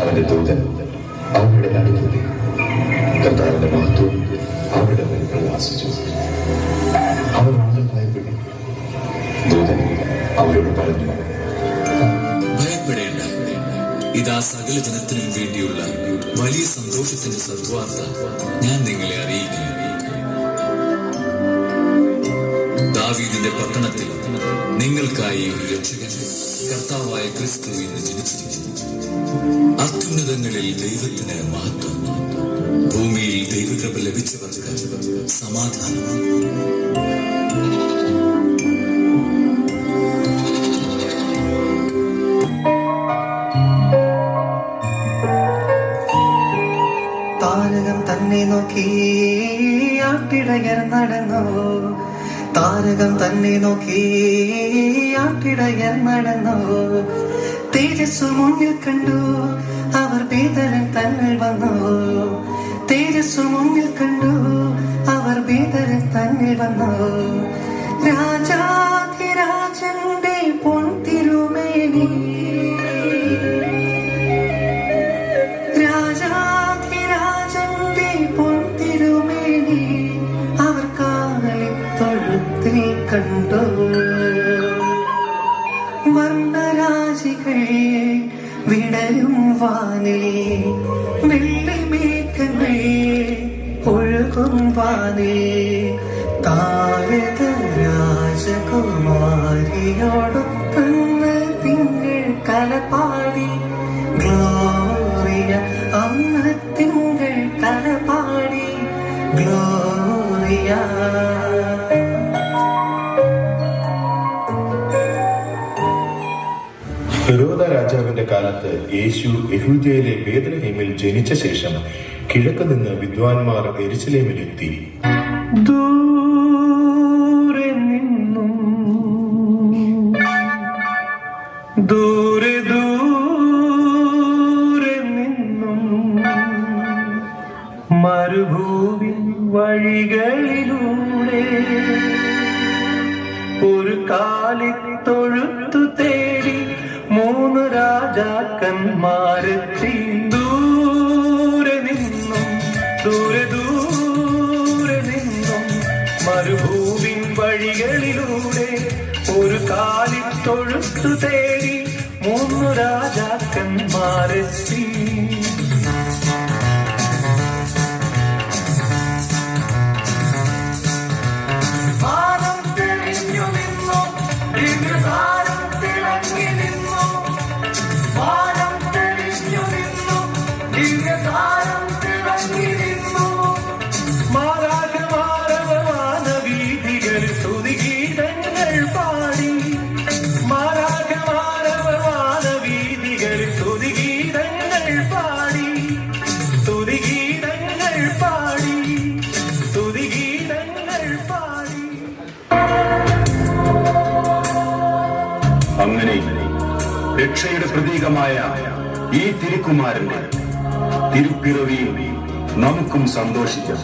അവന്റെ ദൂതൻ അവരുടെ നടുക്കൂടി. കർത്താവിന്റെ മഹത്വം അവരുടെ മേൽ പ്രകാശിച്ചു. അവർ ആളുകൾ ഭയപ്പെട്ടു. ദൂതൻ അവരോട് പറഞ്ഞു, ഭയപ്പെടേണ്ട, ഇതാ സകല ജനത്തിനും വേണ്ടിയുള്ള വലിയ സന്തോഷത്തിന്റെ സദ്വാർത്ത ഞാൻ നിങ്ങളെ അറിയിക്കുന്നു. ദാവീദിന്റെ പട്ടണത്തിൽ നിങ്ങൾക്കായി ഒരു രക്ഷകൻ, കർത്താവായ ക്രിസ്തു ഇന്ന് ജനിച്ചിരിക്കുന്നു. അത്യുന്നതങ്ങളിൽ ദൈവത്തിന് മഹത്വം, ഭൂമിയിൽ ദൈവകൃപ ലഭിച്ചവർക്ക് സമാധാനം. താരകം തന്നെ നോക്കി ആട്ടിടയർ നടന്നു. താരകം തന്നെ നോക്കി ആട്ടിടയർ നടന്നു. തേജസ്സു മുന്നിൽ കണ്ടു, അവർ ബേതലൻ തന്നിൽ വന്നു. തേജസ്സു മുന്നിൽ കണ്ടു, അവർ ബേതലൻ തന്നിൽ വന്നു. രാജാധിരാജന്റെ പൊൻതിരുമേനി, രാജാധിരാജന്റെ പൊൻതിരുമേനി അവർ കാലിത്തൊഴുത്തിൽ കണ്ടു. വർണ്ണരാജികൾ വിടരും വാനിൽ, വെള്ളിമേഘങ്ങൾ ഒഴുകും വാനിൽ. താരക രാജകുമാരിയോടൊപ്പന്ന് തിങ്കൾ കലപാടി. ഗ്ലോറിയ അന്ന് തിങ്കൾ കലപാടി. ഗ്ലോറിയ. ഹെരോദ രാജാവിന്റെ കാലത്ത് യേശു യെഹൂദ്യയിലെ ബേത്ലഹേമിൽ ജനിച്ച ശേഷം കിഴക്ക് നിന്ന് വിദ്വാൻമാർ യെരുശലേമിലെത്തി. ദൂരെ നിന്നും ദൂരെ ദൂരെ നിന്നും മരുഭൂമി വഴികളിലൂടെ ഒരു കാലിത്തൊഴുത്തു തേടി 3 രാജാക്കന്മാരെത്തി. ദൂരെ നിന്നും ദൂരെ ദൂരെ നിന്നും മരുഭൂമിൻ വഴികളിലൂടെ ഒരു കാലിത്തൊഴുത്തു തേടി 3 രാജാക്കന്മാരെത്തി. അങ്ങനെ രക്ഷയുടെ പ്രതീകമായ ഈ തിരുക്കുമാരന്റെ തിരുപ്പിറവിയിൽ നമുക്കും സന്തോഷിക്കാം.